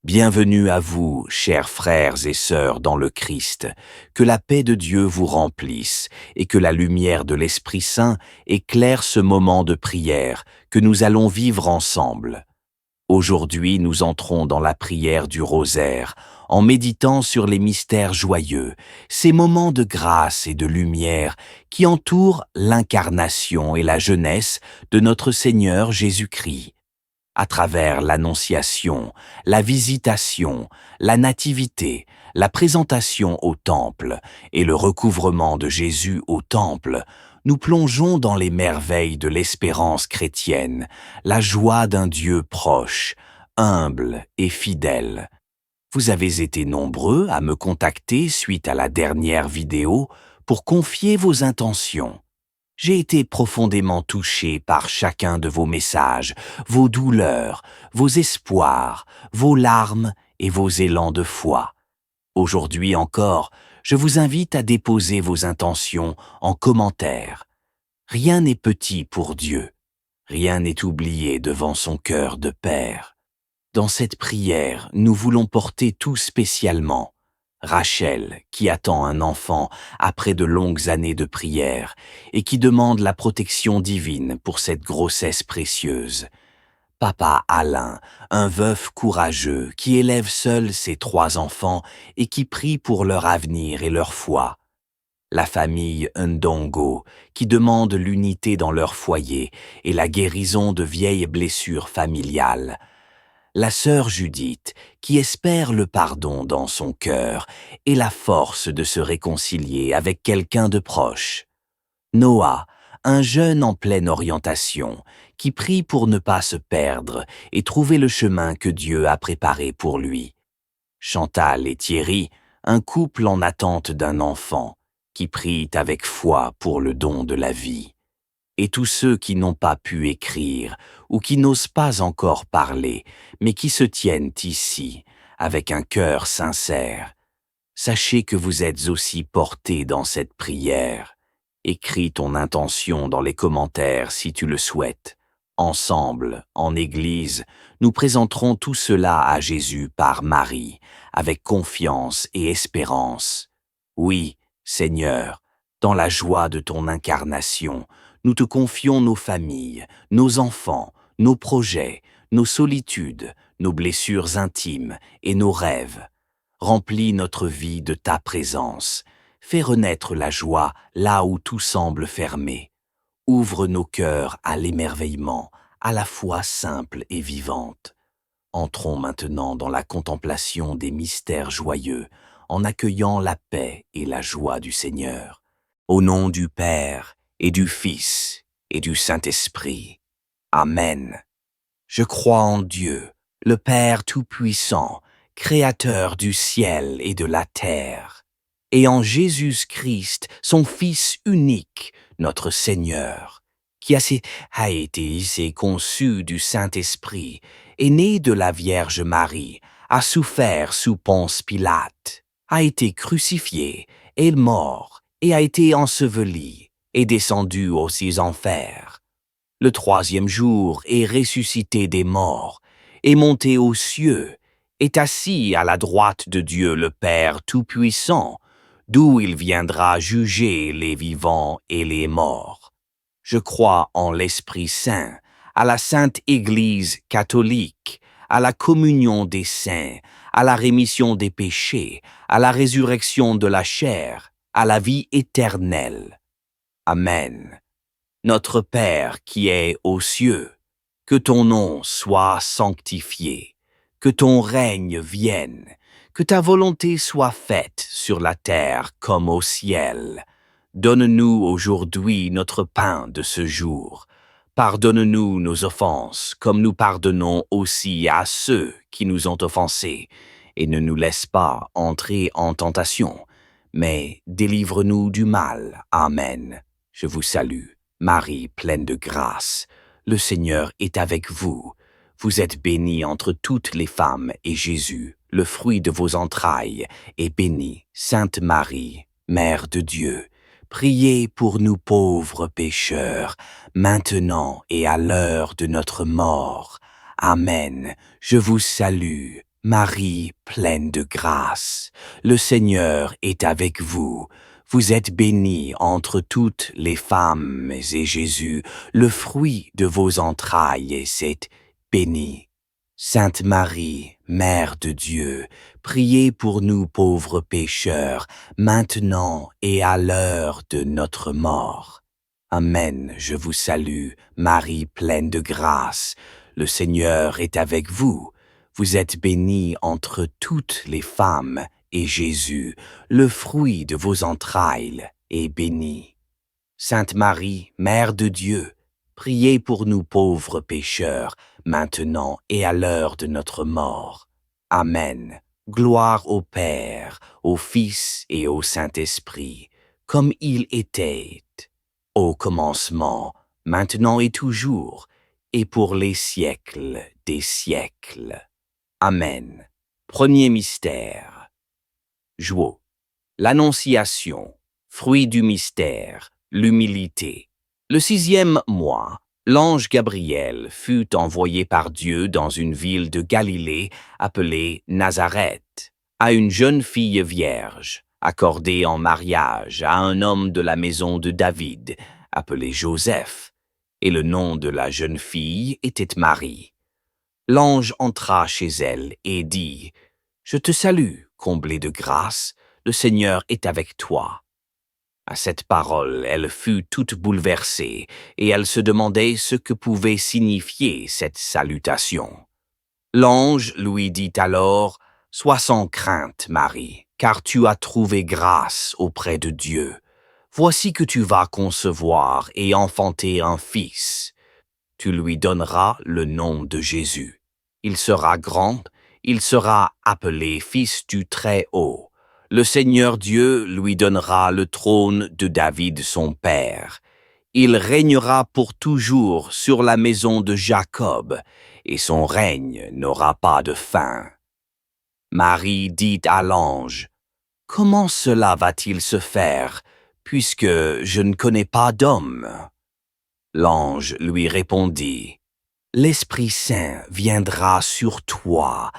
Bienvenue à vous, chers frères et sœurs dans le Christ, que la paix de Dieu vous remplisse et que la lumière de l'Esprit Saint éclaire ce moment de prière que nous allons vivre ensemble. Aujourd'hui, nous entrons dans la prière du rosaire, en méditant sur les mystères joyeux, ces moments de grâce et de lumière qui entourent l'incarnation et la jeunesse de notre Seigneur Jésus-Christ. À travers l'Annonciation, la Visitation, la Nativité, la présentation au Temple et le recouvrement de Jésus au Temple, nous plongeons dans les merveilles de l'espérance chrétienne, la joie d'un Dieu proche, humble et fidèle. Vous avez été nombreux à me contacter suite à la dernière vidéo pour confier vos intentions. J'ai été profondément touché par chacun de vos messages, vos douleurs, vos espoirs, vos larmes et vos élans de foi. Aujourd'hui encore, je vous invite à déposer vos intentions en commentaire. Rien n'est petit pour Dieu. Rien n'est oublié devant son cœur de Père. Dans cette prière, nous voulons porter tout spécialement Rachel, qui attend un enfant après de longues années de prière et qui demande la protection divine pour cette grossesse précieuse. Papa Alain, un veuf courageux qui élève seul ses 3 enfants et qui prie pour leur avenir et leur foi. La famille Ndongo, qui demande l'unité dans leur foyer et la guérison de vieilles blessures familiales. La sœur Judith, qui espère le pardon dans son cœur et la force de se réconcilier avec quelqu'un de proche. Noah, un jeune en pleine orientation, qui prie pour ne pas se perdre et trouver le chemin que Dieu a préparé pour lui. Chantal et Thierry, un couple en attente d'un enfant, qui prient avec foi pour le don de la vie. Et tous ceux qui n'ont pas pu écrire ou qui n'osent pas encore parler, mais qui se tiennent ici, avec un cœur sincère. Sachez que vous êtes aussi portés dans cette prière. Écris ton intention dans les commentaires si tu le souhaites. Ensemble, en Église, nous présenterons tout cela à Jésus par Marie, avec confiance et espérance. Oui, Seigneur, dans la joie de ton incarnation, nous te confions nos familles, nos enfants, nos projets, nos solitudes, nos blessures intimes et nos rêves. Remplis notre vie de ta présence. Fais renaître la joie là où tout semble fermé. Ouvre nos cœurs à l'émerveillement, à la foi simple et vivante. Entrons maintenant dans la contemplation des mystères joyeux, en accueillant la paix et la joie du Seigneur. Au nom du Père, et du Fils, et du Saint-Esprit. Amen. Je crois en Dieu, le Père Tout-Puissant, Créateur du ciel et de la terre, et en Jésus-Christ, son Fils unique, notre Seigneur, qui a été conçu du Saint-Esprit, est né de la Vierge Marie, a souffert sous Ponce Pilate, a été crucifié, est mort, et a été enseveli, est descendu aux 6 enfers. Le 3e jour est ressuscité des morts, est monté aux cieux, est assis à la droite de Dieu le Père Tout-Puissant, d'où il viendra juger les vivants et les morts. Je crois en l'Esprit Saint, à la Sainte Église catholique, à la communion des saints, à la rémission des péchés, à la résurrection de la chair, à la vie éternelle. Amen. Notre Père qui es aux cieux, que ton nom soit sanctifié, que ton règne vienne, que ta volonté soit faite sur la terre comme au ciel. Donne-nous aujourd'hui notre pain de ce jour. Pardonne-nous nos offenses, comme nous pardonnons aussi à ceux qui nous ont offensés, et ne nous laisse pas entrer en tentation, mais délivre-nous du mal. Amen. Je vous salue, Marie pleine de grâce. Le Seigneur est avec vous. Vous êtes bénie entre toutes les femmes, et Jésus, le fruit de vos entrailles, est béni. Sainte Marie, Mère de Dieu, priez pour nous pauvres pécheurs, maintenant et à l'heure de notre mort. Amen. Je vous salue, Marie pleine de grâce, le Seigneur est avec vous. Vous êtes bénie entre toutes les femmes, et Jésus, le fruit de vos entrailles, est béni. Sainte Marie, Mère de Dieu, priez pour nous pauvres pécheurs, maintenant et à l'heure de notre mort. Amen. Je vous salue, Marie pleine de grâce. Le Seigneur est avec vous. Vous êtes bénie entre toutes les femmes, et Jésus, le fruit de vos entrailles, est béni. Sainte Marie, Mère de Dieu, priez pour nous pauvres pécheurs, maintenant et à l'heure de notre mort. Amen. Gloire au Père, au Fils et au Saint-Esprit, comme il était au commencement, maintenant et toujours, et pour les siècles des siècles. Amen. Premier mystère. Joie. L'Annonciation. Fruit du mystère. L'humilité. Le 6e mois, l'ange Gabriel fut envoyé par Dieu dans une ville de Galilée appelée Nazareth, à une jeune fille vierge, accordée en mariage à un homme de la maison de David, appelé Joseph, et le nom de la jeune fille était Marie. L'ange entra chez elle et dit, « Je te salue, comblée de grâce, le Seigneur est avec toi. » À cette parole, elle fut toute bouleversée, et elle se demandait ce que pouvait signifier cette salutation. L'ange lui dit alors, « Sois sans crainte, Marie, car tu as trouvé grâce auprès de Dieu. Voici que tu vas concevoir et enfanter un fils. Tu lui donneras le nom de Jésus. Il sera grand, il sera appelé Fils du Très-Haut. Le Seigneur Dieu lui donnera le trône de David son père. Il régnera pour toujours sur la maison de Jacob, et son règne n'aura pas de fin. » Marie dit à l'ange, « Comment cela va-t-il se faire, puisque je ne connais pas d'homme ?» L'ange lui répondit, « L'Esprit Saint viendra sur toi,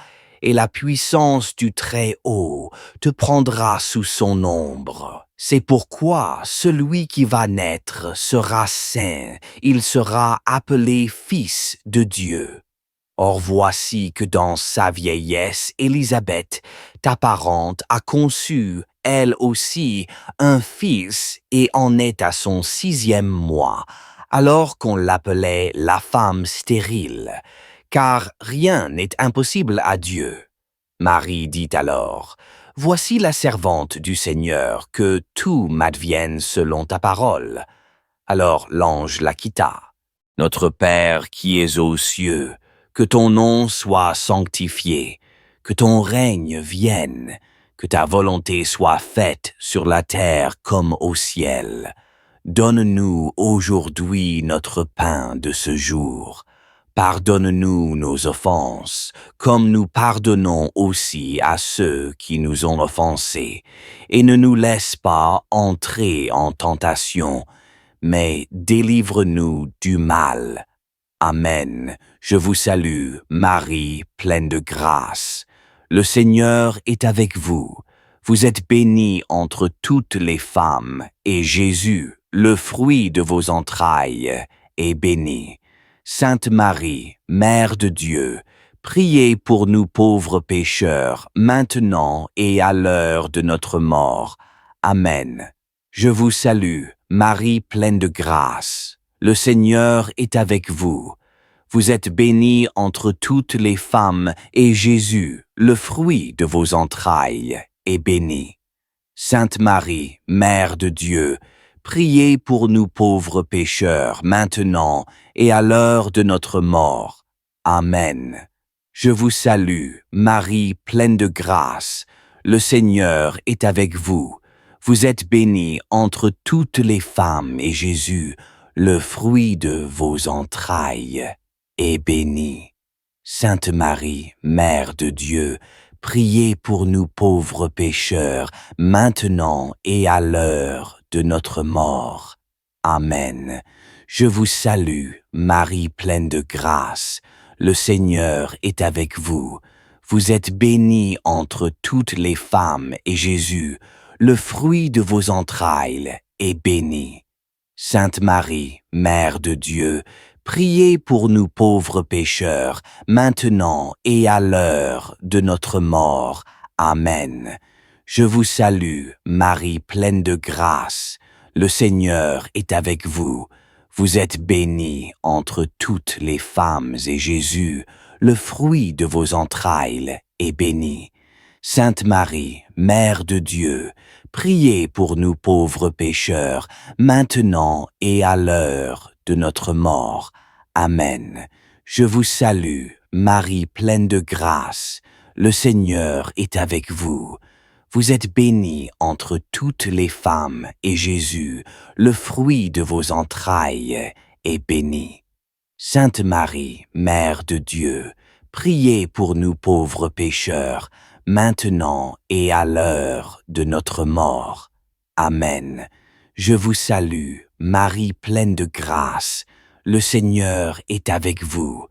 et la puissance du Très-Haut te prendra sous son ombre. C'est pourquoi celui qui va naître sera saint, il sera appelé Fils de Dieu. Or voici que dans sa vieillesse, Élisabeth, ta parente, a conçu, elle aussi, un fils et en est à son 6e mois, alors qu'on l'appelait la femme stérile, car rien n'est impossible à Dieu. » Marie dit alors, « Voici la servante du Seigneur, que tout m'advienne selon ta parole. » Alors l'ange la quitta. « Notre Père qui es aux cieux, que ton nom soit sanctifié, que ton règne vienne, que ta volonté soit faite sur la terre comme au ciel. Donne-nous aujourd'hui notre pain de ce jour. Pardonne-nous nos offenses, comme nous pardonnons aussi à ceux qui nous ont offensés, et ne nous laisse pas entrer en tentation, mais délivre-nous du mal. Amen. Je vous salue, Marie, pleine de grâce. Le Seigneur est avec vous. Vous êtes bénie entre toutes les femmes, et Jésus, le fruit de vos entrailles, est béni. Sainte Marie, Mère de Dieu, priez pour nous pauvres pécheurs, maintenant et à l'heure de notre mort. Amen. Je vous salue, Marie pleine de grâce. Le Seigneur est avec vous. Vous êtes bénie entre toutes les femmes, et Jésus, le fruit de vos entrailles, est béni. Sainte Marie, Mère de Dieu, priez pour nous pauvres pécheurs, maintenant et à l'heure de notre mort. Amen. Je vous salue, Marie pleine de grâce. Le Seigneur est avec vous. Vous êtes bénie entre toutes les femmes, et Jésus, le fruit de vos entrailles, est béni. Sainte Marie, Mère de Dieu, priez pour nous pauvres pécheurs, maintenant et à l'heure de notre mort. Amen. Je vous salue, Marie pleine de grâce. Le Seigneur est avec vous. Vous êtes bénie entre toutes les femmes, et Jésus, le fruit de vos entrailles, est béni. Sainte Marie, Mère de Dieu, priez pour nous pauvres pécheurs, maintenant et à l'heure de notre mort. Amen. Je vous salue, Marie pleine de grâce. Le Seigneur est avec vous. Vous êtes bénie entre toutes les femmes, et Jésus, le fruit de vos entrailles, est béni. Sainte Marie, Mère de Dieu, priez pour nous pauvres pécheurs, maintenant et à l'heure de notre mort. Amen. Je vous salue, Marie pleine de grâce. Le Seigneur est avec vous. Vous êtes bénie entre toutes les femmes, et Jésus, le fruit de vos entrailles, est béni. Sainte Marie, Mère de Dieu, priez pour nous pauvres pécheurs, maintenant et à l'heure de notre mort. Amen. Je vous salue, Marie pleine de grâce. Le Seigneur est avec vous.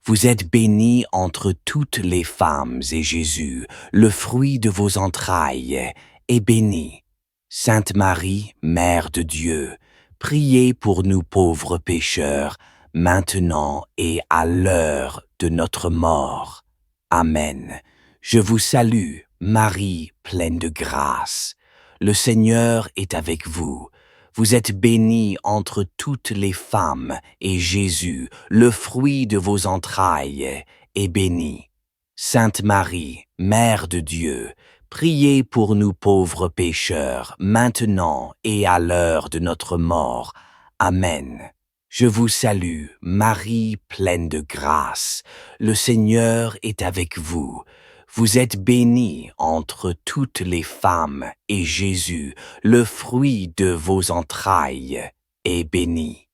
Vous êtes bénie entre toutes les femmes, et Jésus, le fruit de vos entrailles, est béni. Sainte Marie, Mère de Dieu, priez pour nous pauvres pécheurs, maintenant et à l'heure de notre mort. Amen. Je vous salue, Marie pleine de grâce. Le Seigneur est avec vous. Vous êtes bénie entre toutes les femmes, et Jésus, le fruit de vos entrailles, est béni. Sainte Marie, Mère de Dieu, priez pour nous pauvres pécheurs, maintenant et à l'heure de notre mort. Amen. Je vous salue, Marie pleine de grâce. Le Seigneur est avec vous. Vous êtes bénie entre toutes les femmes, et Jésus, le fruit de vos entrailles, est béni.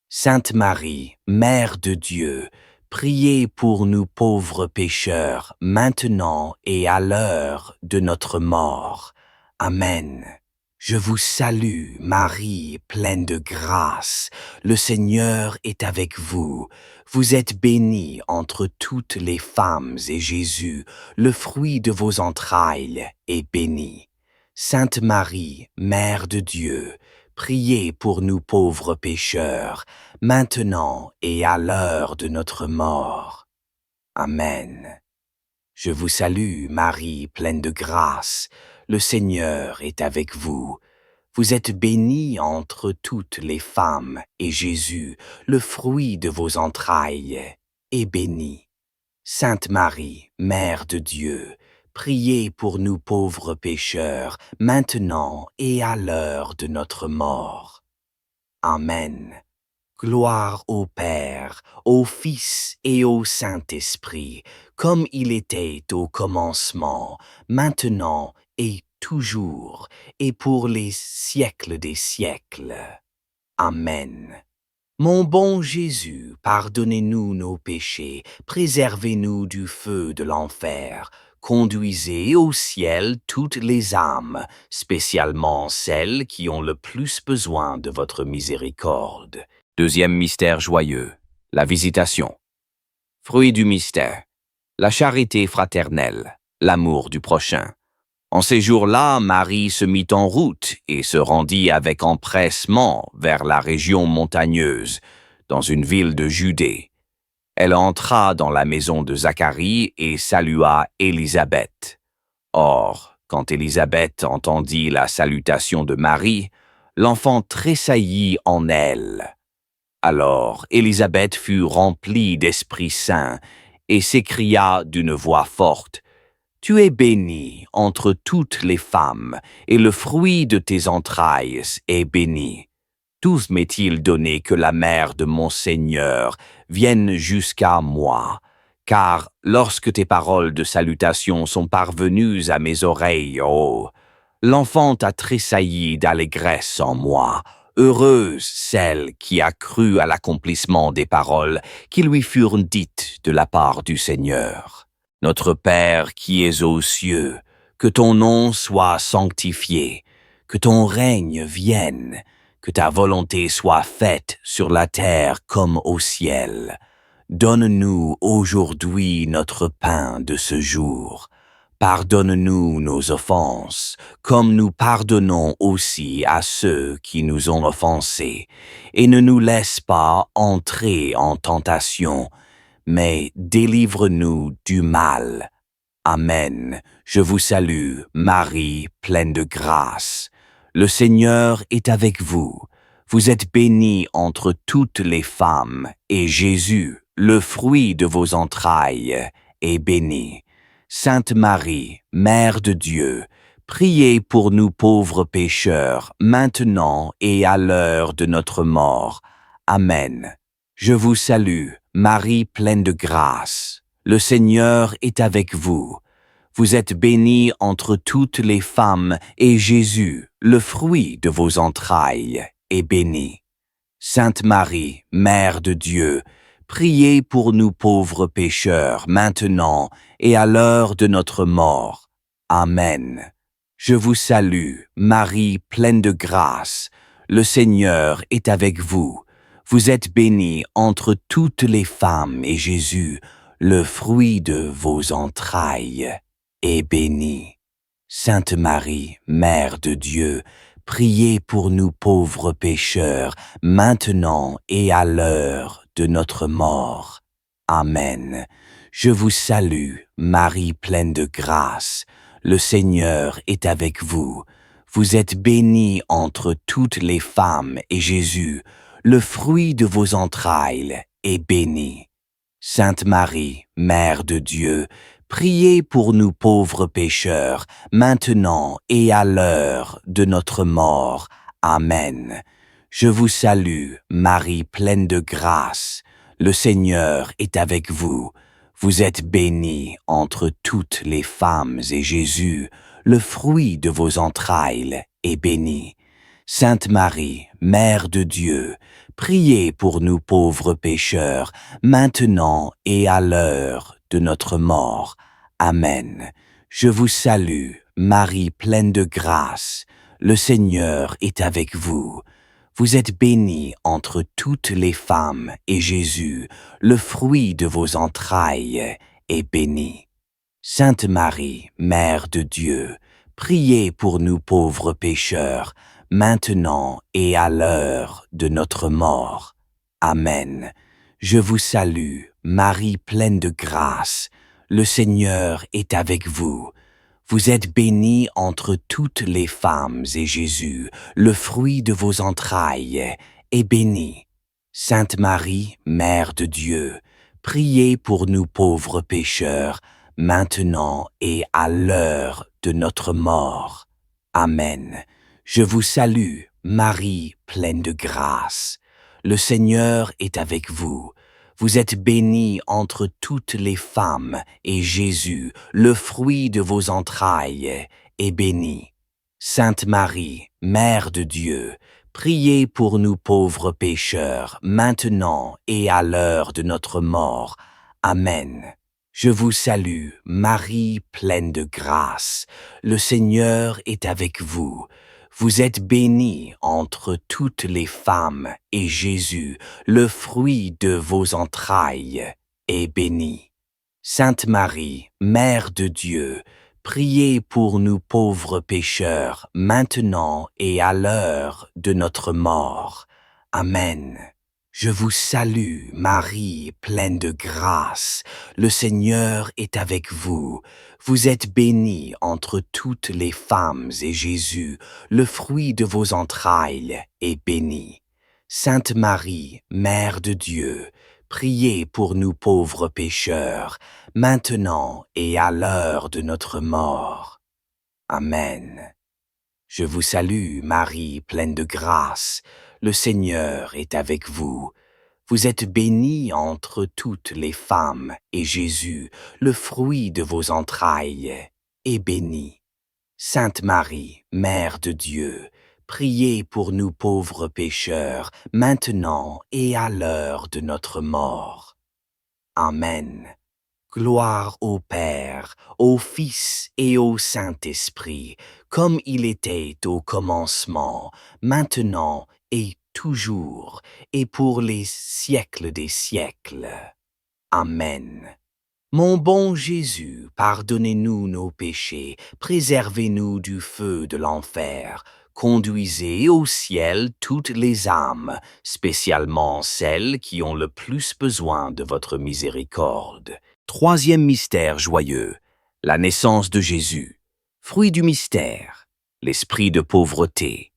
Sainte Marie, Mère de Dieu, priez pour nous pauvres pécheurs, maintenant et à l'heure de notre mort. Amen. Je vous salue, Marie, pleine de grâce. Le Seigneur est avec vous. Vous êtes bénie entre toutes les femmes, et Jésus, le fruit de vos entrailles, est béni. Sainte Marie, Mère de Dieu, priez pour nous pauvres pécheurs, maintenant et à l'heure de notre mort. Amen. Je vous salue, Marie, pleine de grâce. Le Seigneur est avec vous. Vous êtes bénie entre toutes les femmes, et Jésus, le fruit de vos entrailles, est béni. Sainte Marie, Mère de Dieu, priez pour nous pauvres pécheurs, maintenant et à l'heure de notre mort. Amen. Gloire au Père, au Fils et au Saint-Esprit, comme il était au commencement, maintenant et toujours, et pour les siècles des siècles. Amen. Mon bon Jésus, pardonnez-nous nos péchés, préservez-nous du feu de l'enfer, conduisez au ciel toutes les âmes, spécialement celles qui ont le plus besoin de votre miséricorde. Deuxième mystère joyeux, la visitation. Fruit du mystère, la charité fraternelle, l'amour du prochain. En ces jours-là, Marie se mit en route et se rendit avec empressement vers la région montagneuse, dans une ville de Judée. Elle entra dans la maison de Zacharie et salua Élisabeth. Or, quand Élisabeth entendit la salutation de Marie, l'enfant tressaillit en elle. Alors Élisabeth fut remplie d'Esprit Saint et s'écria d'une voix forte, « Tu es bénie entre toutes les femmes, et le fruit de tes entrailles est béni. D'où m'est-il donné que la mère de mon Seigneur vienne jusqu'à moi? Car lorsque tes paroles de salutation sont parvenues à mes oreilles, oh, l'enfant a tressailli d'allégresse en moi. Heureuse celle qui a cru à l'accomplissement des paroles qui lui furent dites de la part du Seigneur. Notre Père qui es aux cieux, que ton nom soit sanctifié, que ton règne vienne, que ta volonté soit faite sur la terre comme au ciel. Donne-nous aujourd'hui notre pain de ce jour. Pardonne-nous nos offenses, comme nous pardonnons aussi à ceux qui nous ont offensés. Et ne nous laisse pas entrer en tentation, mais délivre-nous du mal. Amen. Je vous salue, Marie, pleine de grâce. Le Seigneur est avec vous. Vous êtes bénie entre toutes les femmes, et Jésus, le fruit de vos entrailles, est béni. Sainte Marie, Mère de Dieu, priez pour nous pauvres pécheurs, maintenant et à l'heure de notre mort. Amen. Je vous salue, Marie pleine de grâce. Le Seigneur est avec vous. Vous êtes bénie entre toutes les femmes, et Jésus, le fruit de vos entrailles, est béni. Sainte Marie, Mère de Dieu, priez pour nous pauvres pécheurs, maintenant et à l'heure de notre mort. Amen. Je vous salue, Marie pleine de grâce. Le Seigneur est avec vous. Vous êtes bénie entre toutes les femmes, et Jésus, le fruit de vos entrailles, est béni. Sainte Marie, Mère de Dieu, priez pour nous pauvres pécheurs, maintenant et à l'heure de notre mort. Amen. Je vous salue, Marie pleine de grâce. Le Seigneur est avec vous. Vous êtes bénie entre toutes les femmes, et Jésus, le fruit de vos entrailles, est béni. Sainte Marie, Mère de Dieu, priez pour nous pauvres pécheurs, maintenant et à l'heure de notre mort. Amen. Je vous salue, Marie pleine de grâce. Le Seigneur est avec vous. Vous êtes bénie entre toutes les femmes, et Jésus, le fruit de vos entrailles, est béni. Sainte Marie, Mère de Dieu, priez pour nous pauvres pécheurs, maintenant et à l'heure de notre mort. Amen. Je vous salue, Marie pleine de grâce. Le Seigneur est avec vous. Vous êtes bénie entre toutes les femmes, et Jésus, le fruit de vos entrailles, est béni. Sainte Marie, Mère de Dieu, priez pour nous pauvres pécheurs, maintenant et à l'heure de notre mort. Amen. Je vous salue, Marie pleine de grâce. Le Seigneur est avec vous. Vous êtes bénie entre toutes les femmes, et Jésus, le fruit de vos entrailles, est béni. Sainte Marie, Mère de Dieu, priez pour nous pauvres pécheurs, maintenant et à l'heure de notre mort. Amen. Je vous salue, Marie pleine de grâce. Le Seigneur est avec vous. Vous êtes bénie entre toutes les femmes, et Jésus, le fruit de vos entrailles, est béni. Sainte Marie, Mère de Dieu, priez pour nous pauvres pécheurs, maintenant et à l'heure de notre mort. Amen. Je vous salue, Marie pleine de grâce. Le Seigneur est avec vous. Vous êtes bénie entre toutes les femmes, et Jésus, le fruit de vos entrailles, est béni. Sainte Marie, Mère de Dieu, priez pour nous pauvres pécheurs, maintenant et à l'heure de notre mort. Amen. Je vous salue, Marie, pleine de grâce. Le Seigneur est avec vous. Vous êtes bénie entre toutes les femmes, et Jésus, le fruit de vos entrailles, est béni. Sainte Marie, Mère de Dieu, priez pour nous pauvres pécheurs, maintenant et à l'heure de notre mort. Amen. Je vous salue, Marie, pleine de grâce. Le Seigneur est avec vous. Vous êtes bénie entre toutes les femmes, et Jésus, le fruit de vos entrailles, est béni. Sainte Marie, Mère de Dieu, priez pour nous pauvres pécheurs, maintenant et à l'heure de notre mort. Amen. Gloire au Père, au Fils et au Saint-Esprit, comme il était au commencement, maintenant et toujours, et pour les siècles des siècles. Amen. Mon bon Jésus, pardonnez-nous nos péchés, préservez-nous du feu de l'enfer, conduisez au ciel toutes les âmes, spécialement celles qui ont le plus besoin de votre miséricorde. Troisième mystère joyeux, la naissance de Jésus. Fruit du mystère, l'esprit de pauvreté.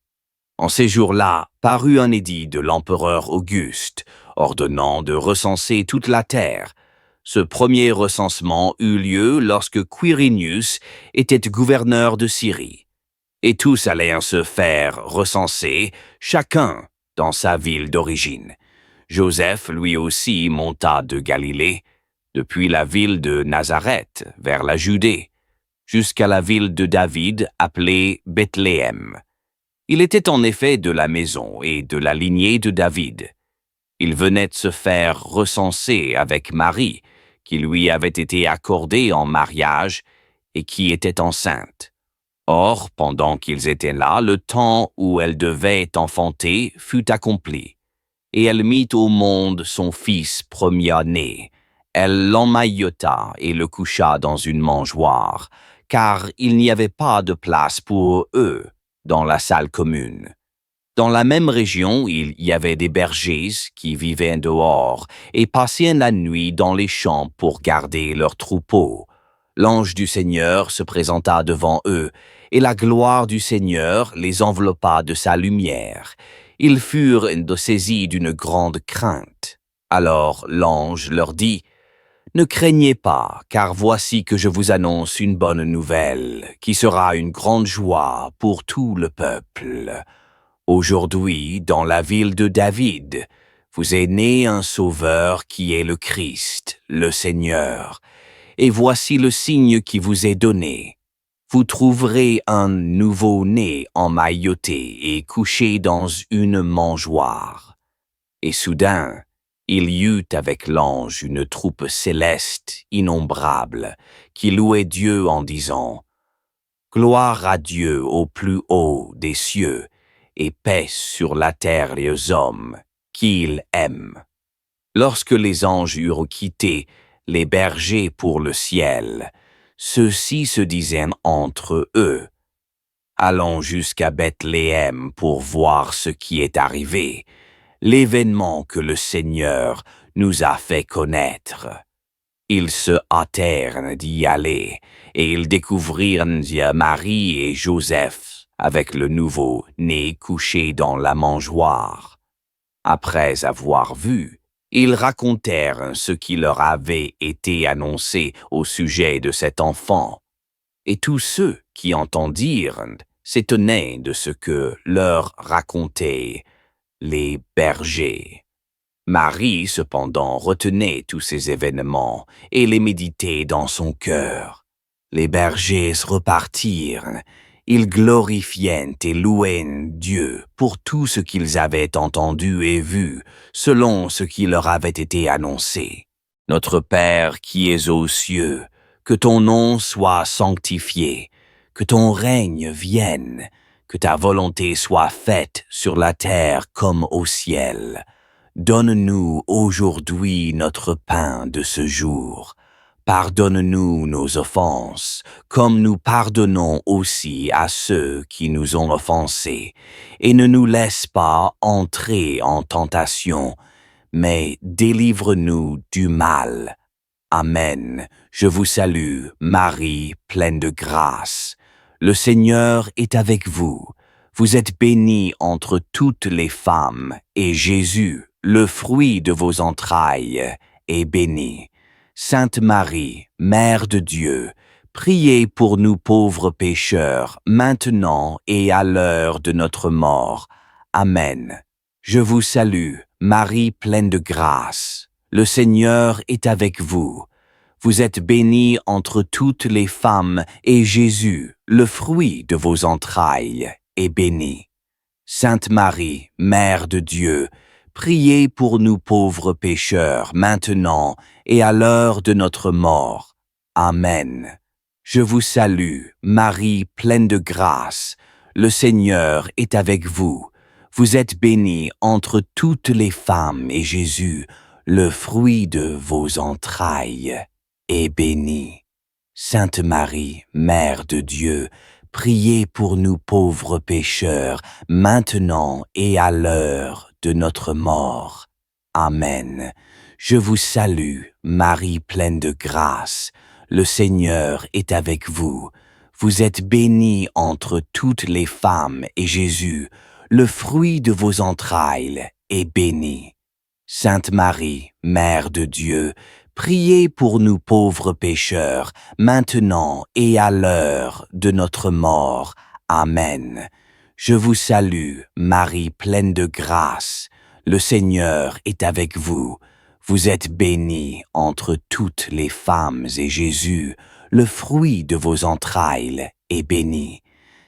En ces jours-là, parut un édit de l'empereur Auguste, ordonnant de recenser toute la terre. Ce premier recensement eut lieu lorsque Quirinius était gouverneur de Syrie. Et tous allèrent se faire recenser, chacun dans sa ville d'origine. Joseph, lui aussi, monta de Galilée, depuis la ville de Nazareth vers la Judée, jusqu'à la ville de David appelée Bethléem. Il était en effet de la maison et de la lignée de David. Il venait de se faire recenser avec Marie, qui lui avait été accordée en mariage et qui était enceinte. Or, pendant qu'ils étaient là, le temps où elle devait enfanter fut accompli, et elle mit au monde son fils premier-né. Elle l'emmaillota et le coucha dans une mangeoire, car il n'y avait pas de place pour eux dans la salle commune. Dans la même région, il y avait des bergers qui vivaient dehors et passaient la nuit dans les champs pour garder leurs troupeaux. L'ange du Seigneur se présenta devant eux, et la gloire du Seigneur les enveloppa de sa lumière. Ils furent saisis d'une grande crainte. Alors l'ange leur dit: « Ne craignez pas, car voici que je vous annonce une bonne nouvelle, qui sera une grande joie pour tout le peuple. Aujourd'hui, dans la ville de David, vous est né un Sauveur qui est le Christ, le Seigneur. Et voici le signe qui vous est donné. Vous trouverez un nouveau-né emmailloté et couché dans une mangeoire. » Et soudain, il y eut avec l'ange une troupe céleste innombrable qui louait Dieu en disant: « Gloire à Dieu au plus haut des cieux, et paix sur la terre et aux hommes qu'il aime. » Lorsque les anges eurent quitté les bergers pour le ciel, ceux-ci se disaient entre eux: « Allons jusqu'à Bethléem pour voir ce qui est arrivé, l'événement que le Seigneur nous a fait connaître. » Ils se hâtèrent d'y aller, et ils découvrirent Marie et Joseph avec le nouveau-né couché dans la mangeoire. Après avoir vu, ils racontèrent ce qui leur avait été annoncé au sujet de cet enfant. Et tous ceux qui entendirent s'étonnaient de ce que leur racontaient les bergers. Marie, cependant, retenait tous ces événements et les méditait dans son cœur. Les bergers repartirent. Ils glorifiaient et louaient Dieu pour tout ce qu'ils avaient entendu et vu, selon ce qui leur avait été annoncé. « Notre Père qui es aux cieux, que ton nom soit sanctifié, que ton règne vienne, que ta volonté soit faite sur la terre comme au ciel. Donne-nous aujourd'hui notre pain de ce jour. Pardonne-nous nos offenses, comme nous pardonnons aussi à ceux qui nous ont offensés, et ne nous laisse pas entrer en tentation, mais délivre-nous du mal. Amen. Je vous salue, Marie, pleine de grâce. Le Seigneur est avec vous. Vous êtes bénie entre toutes les femmes, et Jésus, le fruit de vos entrailles, est béni. Sainte Marie, Mère de Dieu, priez pour nous pauvres pécheurs, maintenant et à l'heure de notre mort. Amen. Je vous salue, Marie pleine de grâce. Le Seigneur est avec vous. Vous êtes bénie entre toutes les femmes, et Jésus, le fruit de vos entrailles, est béni. Sainte Marie, Mère de Dieu, priez pour nous pauvres pécheurs, maintenant et à l'heure de notre mort. Amen. Je vous salue, Marie pleine de grâce. Le Seigneur est avec vous. Vous êtes bénie entre toutes les femmes, et Jésus, le fruit de vos entrailles est béni. Sainte Marie, Mère de Dieu, priez pour nous pauvres pécheurs, maintenant et à l'heure de notre mort. Amen. Je vous salue, Marie pleine de grâce. Le Seigneur est avec vous. Vous êtes bénie entre toutes les femmes, et Jésus, le fruit de vos entrailles, est béni. Sainte Marie, Mère de Dieu, priez pour nous pauvres pécheurs, maintenant et à l'heure de notre mort. Amen. Je vous salue, Marie pleine de grâce. Le Seigneur est avec vous. Vous êtes bénie entre toutes les femmes, et Jésus, le fruit de vos entrailles, est béni.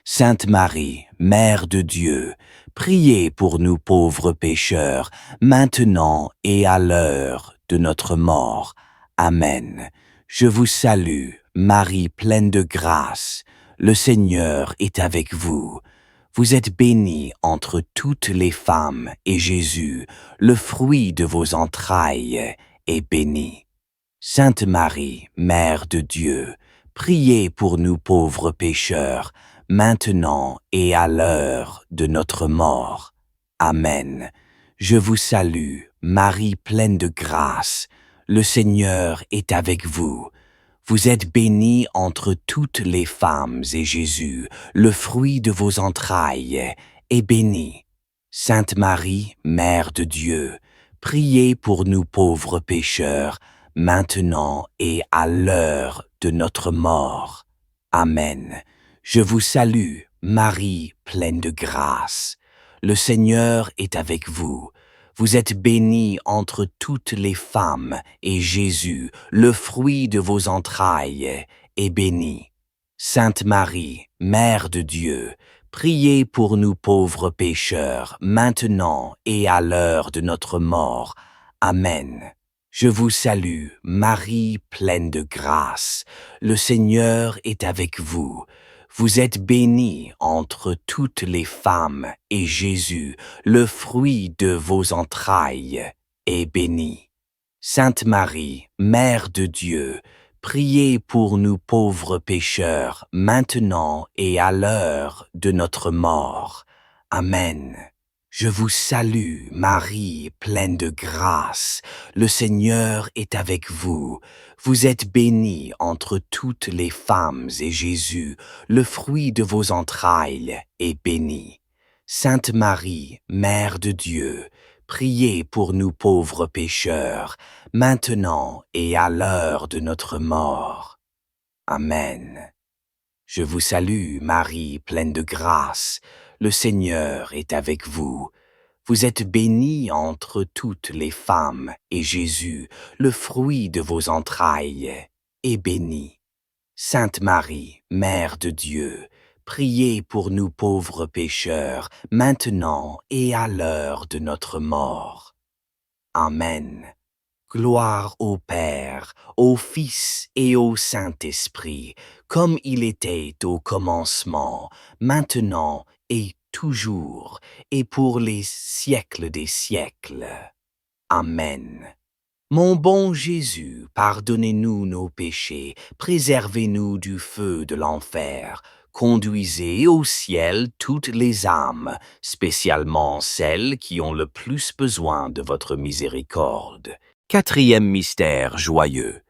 Sainte Marie, Mère de Dieu, priez pour nous pauvres pécheurs, maintenant et à l'heure de notre mort. Amen. Je vous salue, Marie pleine de grâce. Le Seigneur est avec vous. Vous êtes bénie entre toutes les femmes, et Jésus, le fruit de vos entrailles, est béni. Sainte Marie, Mère de Dieu, priez pour nous pauvres pécheurs, maintenant et à l'heure de notre mort. Amen. Je vous salue, Marie pleine de grâce. Le Seigneur est avec vous. Vous êtes bénie entre toutes les femmes, et Jésus, le fruit de vos entrailles, est béni. Sainte Marie, Mère de Dieu, priez pour nous pauvres pécheurs, maintenant et à l'heure de notre mort. Amen. Je vous salue, Marie pleine de grâce. Le Seigneur est avec vous. Vous êtes bénie entre toutes les femmes, et Jésus, le fruit de vos entrailles, est béni. Sainte Marie, Mère de Dieu, priez pour nous pauvres pécheurs, maintenant et à l'heure de notre mort. Amen. Je vous salue, Marie pleine de grâce. Le Seigneur est avec vous. Vous êtes bénie entre toutes les femmes, et Jésus, le fruit de vos entrailles, est béni. Sainte Marie, Mère de Dieu, priez pour nous pauvres pécheurs, maintenant et à l'heure de notre mort. Amen. Je vous salue, Marie, pleine de grâce. Le Seigneur est avec vous. Vous êtes bénie entre toutes les femmes, et Jésus, le fruit de vos entrailles, est béni. Sainte Marie, Mère de Dieu, priez pour nous pauvres pécheurs, maintenant et à l'heure de notre mort. Amen. Je vous salue, Marie, pleine de grâce. Le Seigneur est avec vous. Vous êtes bénie entre toutes les femmes, et Jésus, le fruit de vos entrailles, est béni. Sainte Marie, Mère de Dieu, priez pour nous pauvres pécheurs, maintenant et à l'heure de notre mort. Amen. Gloire au Père, au Fils et au Saint-Esprit, comme il était au commencement, maintenant et toujours, et pour les siècles des siècles. Amen. Mon bon Jésus, pardonnez-nous nos péchés, préservez-nous du feu de l'enfer, conduisez au ciel toutes les âmes, spécialement celles qui ont le plus besoin de votre miséricorde. Quatrième mystère joyeux,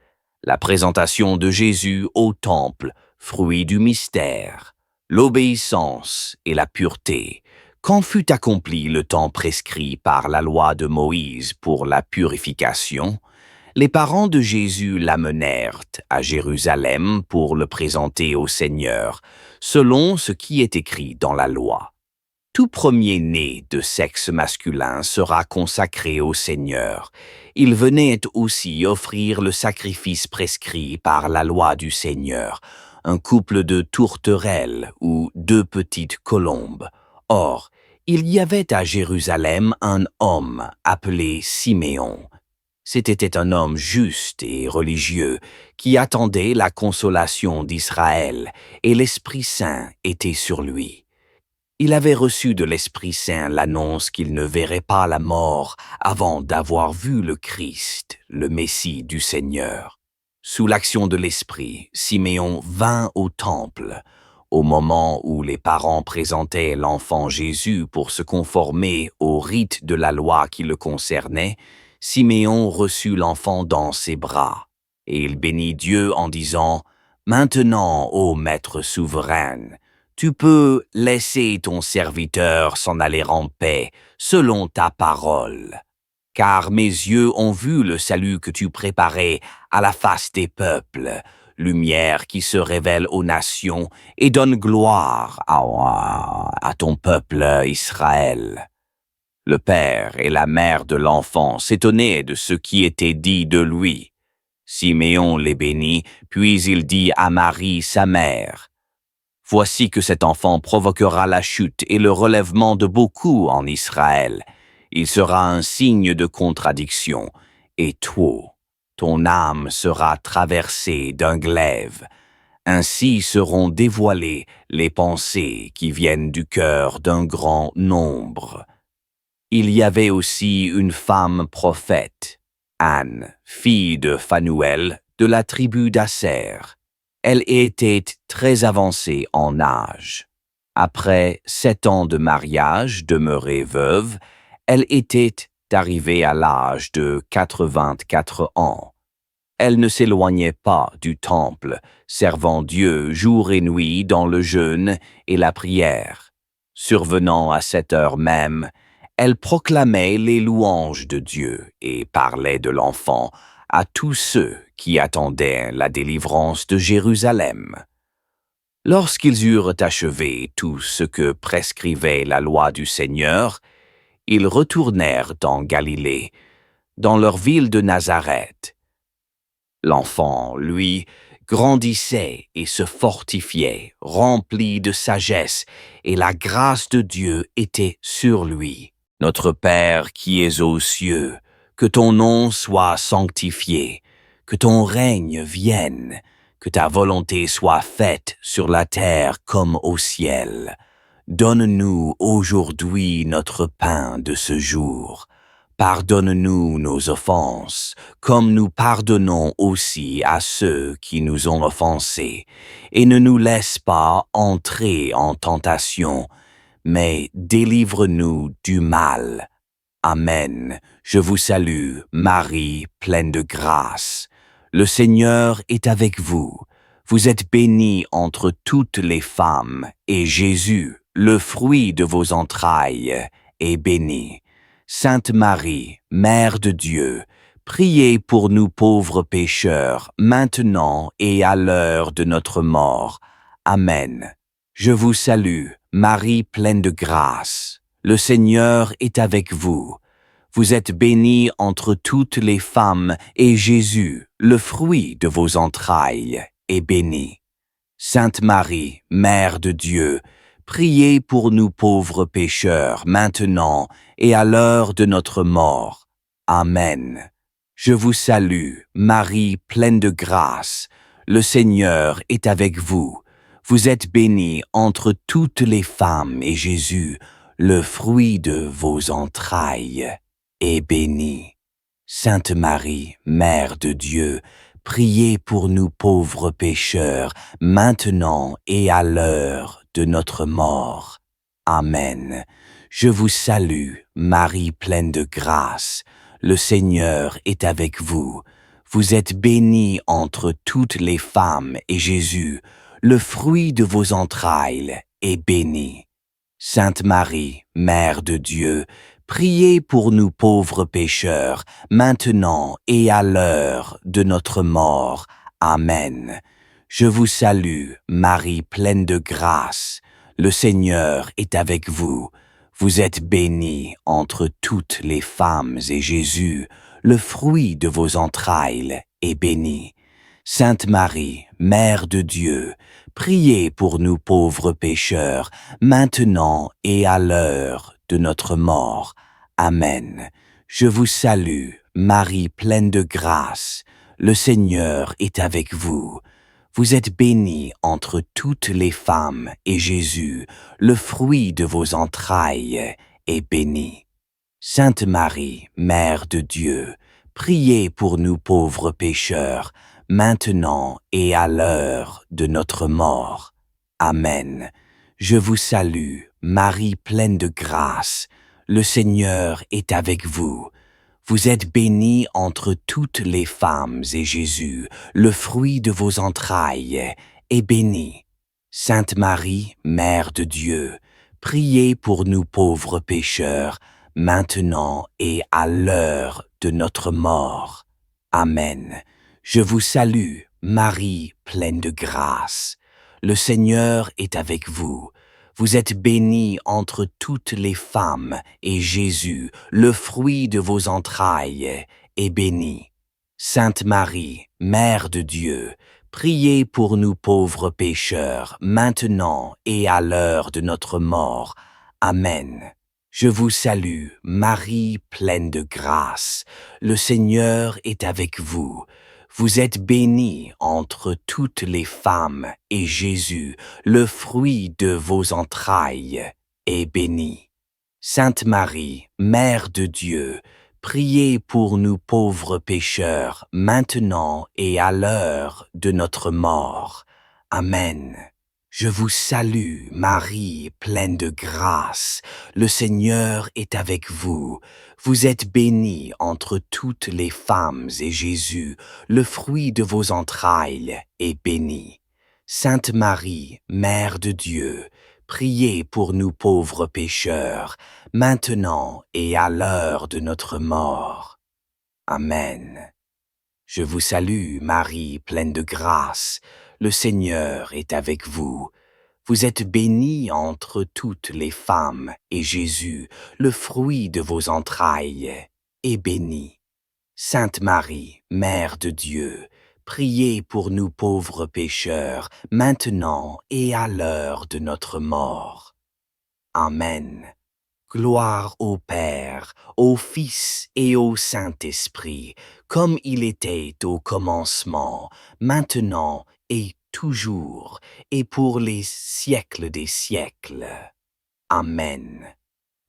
la présentation de Jésus au temple, fruit du mystère, l'obéissance et la pureté. Quand fut accompli le temps prescrit par la loi de Moïse pour la purification, les parents de Jésus l'amenèrent à Jérusalem pour le présenter au Seigneur, selon ce qui est écrit dans la loi. Tout premier-né de sexe masculin sera consacré au Seigneur. Il venait aussi offrir le sacrifice prescrit par la loi du Seigneur, un couple de tourterelles ou 2 petites colombes. Or, il y avait à Jérusalem un homme appelé Siméon. C'était un homme juste et religieux qui attendait la consolation d'Israël, et l'Esprit Saint était sur lui. Il avait reçu de l'Esprit Saint l'annonce qu'il ne verrait pas la mort avant d'avoir vu le Christ, le Messie du Seigneur. Sous l'action de l'Esprit, Siméon vint au temple. Au moment où les parents présentaient l'enfant Jésus pour se conformer au rite de la loi qui le concernait, Siméon reçut l'enfant dans ses bras, et il bénit Dieu en disant « Maintenant, ô Maître souverain, tu peux laisser ton serviteur s'en aller en paix, selon ta parole. Car mes yeux ont vu le salut que tu préparais à la face des peuples, lumière qui se révèle aux nations et donne gloire à ton peuple Israël. » Le père et la mère de l'enfant s'étonnaient de ce qui était dit de lui. Siméon les bénit, puis il dit à Marie, sa mère, « Voici que cet enfant provoquera la chute et le relèvement de beaucoup en Israël. Il sera un signe de contradiction, et toi, ton âme sera traversée d'un glaive. Ainsi seront dévoilées les pensées qui viennent du cœur d'un grand nombre. » Il y avait aussi une femme prophète, Anne, fille de Phanuel, de la tribu d'Asser. Elle était très avancée en âge. Après 7 ans de mariage, demeurée veuve, elle était arrivée à l'âge de 84 ans. Elle ne s'éloignait pas du temple, servant Dieu jour et nuit dans le jeûne et la prière. Survenant à cette heure même, elle proclamait les louanges de Dieu et parlait de l'enfant à tous ceux qui attendaient la délivrance de Jérusalem. Lorsqu'ils eurent achevé tout ce que prescrivait la loi du Seigneur, ils retournèrent en Galilée, dans leur ville de Nazareth. L'enfant, lui, grandissait et se fortifiait, rempli de sagesse, et la grâce de Dieu était sur lui. Notre Père qui es aux cieux, que ton nom soit sanctifié, que ton règne vienne, que ta volonté soit faite sur la terre comme au ciel. Donne-nous aujourd'hui notre pain de ce jour. Pardonne-nous nos offenses, comme nous pardonnons aussi à ceux qui nous ont offensés, et ne nous laisse pas entrer en tentation, mais délivre-nous du mal. Amen. Je vous salue, Marie, pleine de grâce. Le Seigneur est avec vous. Vous êtes bénie entre toutes les femmes, et Jésus, le fruit de vos entrailles, est béni. Sainte Marie, Mère de Dieu, priez pour nous pauvres pécheurs, maintenant et à l'heure de notre mort. Amen. Je vous salue, Marie pleine de grâce. Le Seigneur est avec vous. Vous êtes bénie entre toutes les femmes, et Jésus, le fruit de vos entrailles, est béni. Sainte Marie, Mère de Dieu, priez pour nous pauvres pécheurs, maintenant et à l'heure de notre mort. Amen. Je vous salue, Marie pleine de grâce. Le Seigneur est avec vous. Vous êtes bénie entre toutes les femmes, et Jésus, le fruit de vos entrailles, est béni. Sainte Marie, Mère de Dieu, priez pour nous pauvres pécheurs, maintenant et à l'heure de notre mort. Amen. Je vous salue, Marie pleine de grâce. Le Seigneur est avec vous. Vous êtes bénie entre toutes les femmes, et Jésus, le fruit de vos entrailles, est béni. Sainte Marie, Mère de Dieu, priez pour nous pauvres pécheurs, maintenant et à l'heure de notre mort. Amen. Je vous salue, Marie pleine de grâce. Le Seigneur est avec vous. Vous êtes bénie entre toutes les femmes, et Jésus, le fruit de vos entrailles, est béni. Sainte Marie, Mère de Dieu, priez pour nous pauvres pécheurs, maintenant et à l'heure de notre mort. Amen. Je vous salue, Marie pleine de grâce. Le Seigneur est avec vous. Vous êtes bénie entre toutes les femmes, et Jésus, le fruit de vos entrailles, est béni. Sainte Marie, Mère de Dieu, priez pour nous pauvres pécheurs, maintenant et à l'heure de notre mort. Amen. Je vous salue, Marie pleine de grâce. Le Seigneur est avec vous. Vous êtes bénie entre toutes les femmes, et Jésus, le fruit de vos entrailles, est béni. Sainte Marie, Mère de Dieu, priez pour nous pauvres pécheurs, maintenant et à l'heure de notre mort. Amen. Je vous salue, Marie pleine de grâce. Le Seigneur est avec vous. Vous êtes bénie entre toutes les femmes, et Jésus, le fruit de vos entrailles, est béni. Sainte Marie, Mère de Dieu, priez pour nous pauvres pécheurs, maintenant et à l'heure de notre mort. Amen. Je vous salue, Marie pleine de grâce. Le Seigneur est avec vous. Vous êtes bénie entre toutes les femmes, et Jésus, le fruit de vos entrailles, est béni. Sainte Marie, Mère de Dieu, priez pour nous pauvres pécheurs, maintenant et à l'heure de notre mort. Amen. Je vous salue, Marie, pleine de grâce. Le Seigneur est avec vous. Vous êtes bénie entre toutes les femmes, et Jésus, le fruit de vos entrailles, est béni. Sainte Marie, Mère de Dieu, priez pour nous pauvres pécheurs, maintenant et à l'heure de notre mort. Amen. Je vous salue, Marie, pleine de grâce. Le Seigneur est avec vous. Vous êtes bénie entre toutes les femmes, et Jésus, le fruit de vos entrailles, est béni. Sainte Marie, Mère de Dieu, priez pour nous pauvres pécheurs, maintenant et à l'heure de notre mort. Amen. Gloire au Père, au Fils et au Saint-Esprit, comme il était au commencement, maintenant et toujours, et pour les siècles des siècles. Amen.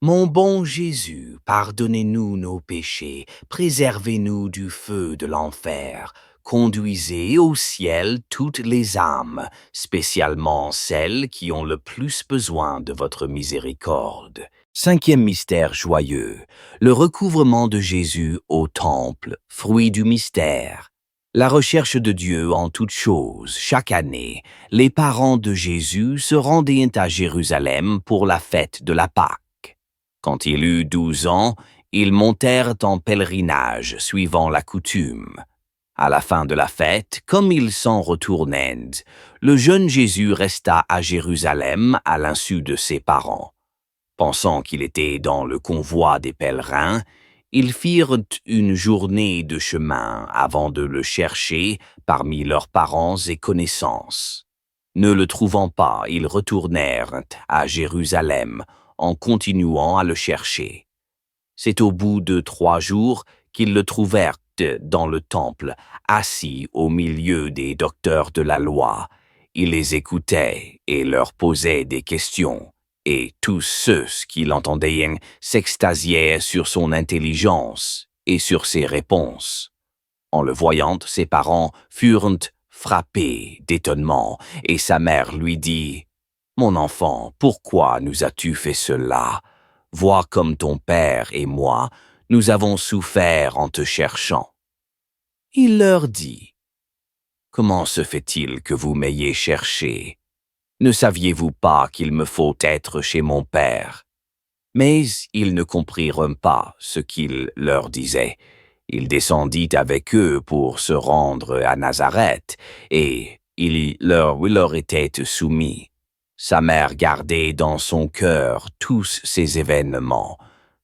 Mon bon Jésus, pardonnez-nous nos péchés, préservez-nous du feu de l'enfer, conduisez au ciel toutes les âmes, spécialement celles qui ont le plus besoin de votre miséricorde. Cinquième mystère joyeux, le recouvrement de Jésus au temple, fruit du mystère. La recherche de Dieu en toutes choses. Chaque année, les parents de Jésus se rendaient à Jérusalem pour la fête de la Pâque. Quand il eut 12 ans, ils montèrent en pèlerinage suivant la coutume. À la fin de la fête, comme ils s'en retournaient, le jeune Jésus resta à Jérusalem à l'insu de ses parents. Pensant qu'il était dans le convoi des pèlerins, ils firent une journée de chemin avant de le chercher parmi leurs parents et connaissances. Ne le trouvant pas, ils retournèrent à Jérusalem en continuant à le chercher. C'est au bout de 3 jours qu'ils le trouvèrent dans le temple, assis au milieu des docteurs de la loi. Il les écoutait et leur posait des questions. Et tous ceux qui l'entendaient s'extasiaient sur son intelligence et sur ses réponses. En le voyant, ses parents furent frappés d'étonnement, et sa mère lui dit « Mon enfant, pourquoi nous as-tu fait cela? Vois comme ton père et moi, nous avons souffert en te cherchant. » Il leur dit « Comment se fait-il que vous m'ayez cherché? Ne saviez-vous pas qu'il me faut être chez mon père? » Mais ils ne comprirent pas ce qu'il leur disait. Il descendit avec eux pour se rendre à Nazareth, et il leur était soumis. Sa mère gardait dans son cœur tous ces événements.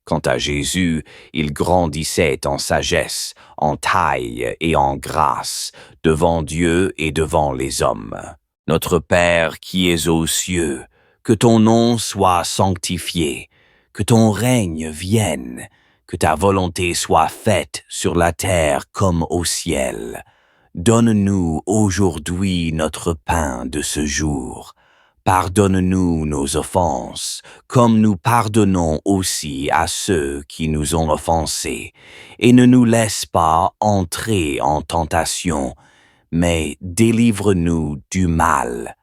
Quant à Jésus, il grandissait en sagesse, en taille et en grâce, devant Dieu et devant les hommes. Notre Père qui es aux cieux, que ton nom soit sanctifié, que ton règne vienne, que ta volonté soit faite sur la terre comme au ciel. Donne-nous aujourd'hui notre pain de ce jour. Pardonne-nous nos offenses, comme nous pardonnons aussi à ceux qui nous ont offensés. Et ne nous laisse pas entrer en tentation, mais délivre-nous du mal.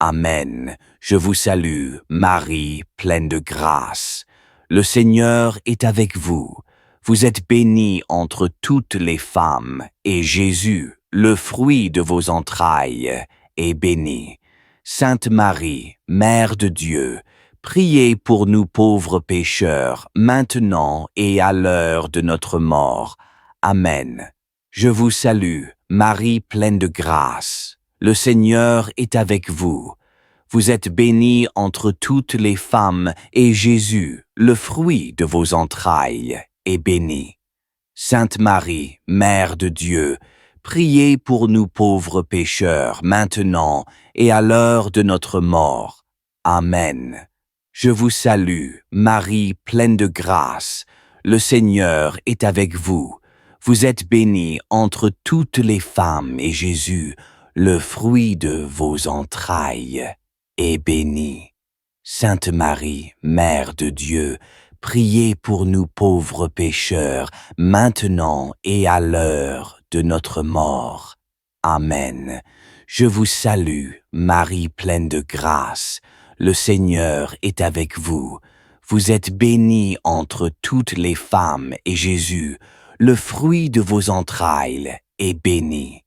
Amen. Je vous salue, Marie, pleine de grâce. Le Seigneur est avec vous. Vous êtes bénie entre toutes les femmes, et Jésus, le fruit de vos entrailles, est béni. Sainte Marie, Mère de Dieu, priez pour nous pauvres pécheurs, maintenant et à l'heure de notre mort. Amen. Je vous salue, Marie pleine de grâce. Le Seigneur est avec vous. Vous êtes bénie entre toutes les femmes, et Jésus, le fruit de vos entrailles, est béni. Sainte Marie, Mère de Dieu, priez pour nous pauvres pécheurs, maintenant et à l'heure de notre mort. Amen. Je vous salue, Marie pleine de grâce. Le Seigneur est avec vous. Vous êtes bénie entre toutes les femmes, et Jésus, le fruit de vos entrailles, est béni. Sainte Marie, Mère de Dieu, priez pour nous pauvres pécheurs, maintenant et à l'heure de notre mort. Amen. Je vous salue, Marie pleine de grâce. Le Seigneur est avec vous. Vous êtes bénie entre toutes les femmes, et Jésus, le fruit de vos entrailles, est béni.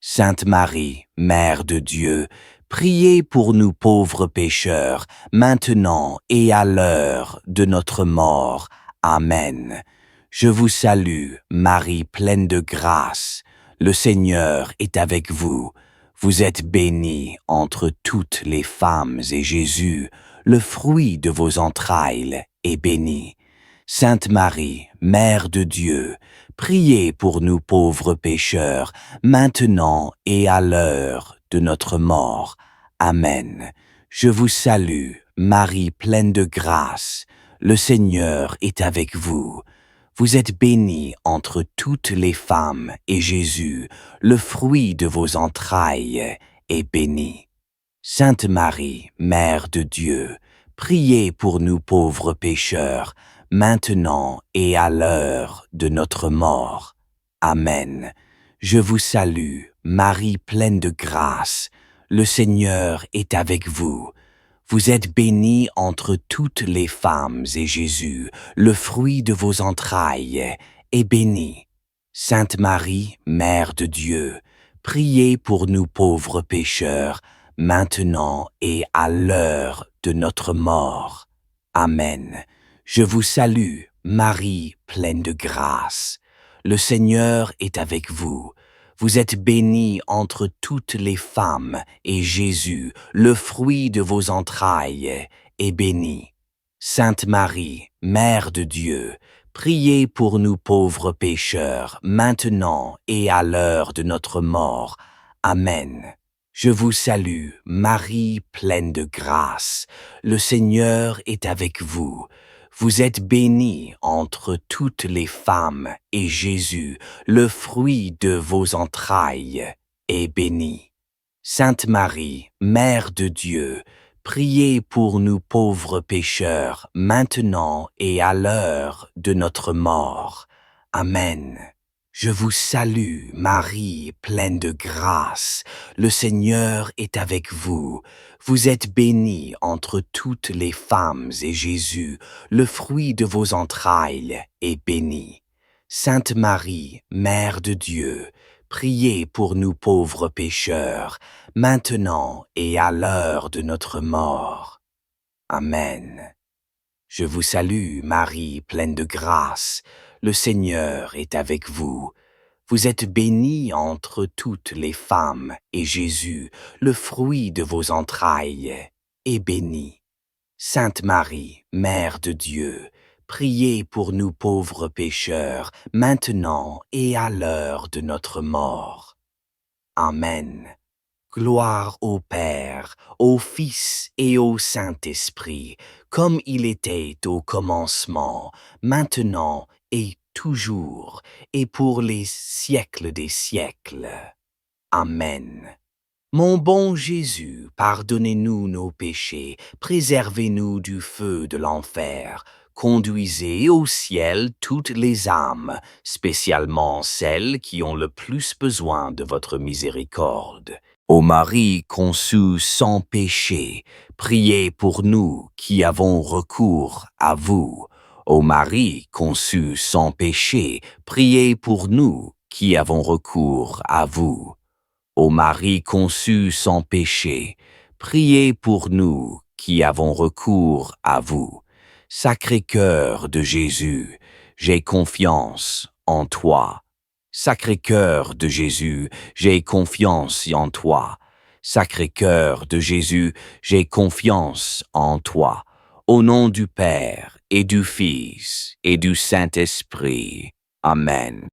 Sainte Marie, Mère de Dieu, priez pour nous pauvres pécheurs, maintenant et à l'heure de notre mort. Amen. Je vous salue, Marie pleine de grâce. Le Seigneur est avec vous. Vous êtes bénie entre toutes les femmes, et Jésus, le fruit de vos entrailles, est béni. Sainte Marie, Mère de Dieu, priez pour nous pauvres pécheurs, maintenant et à l'heure de notre mort. Amen. Je vous salue, Marie pleine de grâce. Le Seigneur est avec vous. Vous êtes bénie entre toutes les femmes, et Jésus, le fruit de vos entrailles, est béni. Sainte Marie, Mère de Dieu, priez pour nous pauvres pécheurs, maintenant et à l'heure de notre mort. Amen. Je vous salue, Marie pleine de grâce. Le Seigneur est avec vous. Vous êtes bénie entre toutes les femmes, et Jésus, le fruit de vos entrailles, est béni. Sainte Marie, Mère de Dieu, priez pour nous pauvres pécheurs, maintenant et à l'heure de notre mort. Amen. Je vous salue, Marie pleine de grâce. Le Seigneur est avec vous. Vous êtes bénie entre toutes les femmes, et Jésus, le fruit de vos entrailles, est béni. Sainte Marie, Mère de Dieu, priez pour nous pauvres pécheurs, maintenant et à l'heure de notre mort. Amen. Je vous salue, Marie pleine de grâce. Le Seigneur est avec vous. Vous êtes bénie entre toutes les femmes, et Jésus, le fruit de vos entrailles, est béni. Sainte Marie, Mère de Dieu, priez pour nous pauvres pécheurs, maintenant et à l'heure de notre mort. Amen. Je vous salue, Marie, pleine de grâce. Le Seigneur est avec vous. Vous êtes bénie entre toutes les femmes, et Jésus, le fruit de vos entrailles, est béni. Sainte Marie, Mère de Dieu, priez pour nous pauvres pécheurs, maintenant et à l'heure de notre mort. Amen. Je vous salue, Marie, pleine de grâce. Le Seigneur est avec vous. Vous êtes bénie entre toutes les femmes, et Jésus, le fruit de vos entrailles, est béni. Sainte Marie, Mère de Dieu, priez pour nous pauvres pécheurs, maintenant et à l'heure de notre mort. Amen. Gloire au Père, au Fils et au Saint-Esprit, comme il était au commencement, maintenant et toujours, et pour les siècles des siècles. Amen. Mon bon Jésus, pardonnez-nous nos péchés, préservez-nous du feu de l'enfer, conduisez au ciel toutes les âmes, spécialement celles qui ont le plus besoin de votre miséricorde. Ô Marie conçue sans péché, priez pour nous qui avons recours à vous. Ô Marie conçue sans péché, priez pour nous qui avons recours à vous. Ô Marie conçue sans péché, priez pour nous qui avons recours à vous. Sacré-Cœur de Jésus, j'ai confiance en toi. Sacré-Cœur de Jésus, j'ai confiance en toi. Sacré-Cœur de Jésus, j'ai confiance en toi. Au nom du Père et du Fils et du Saint-Esprit. Amen.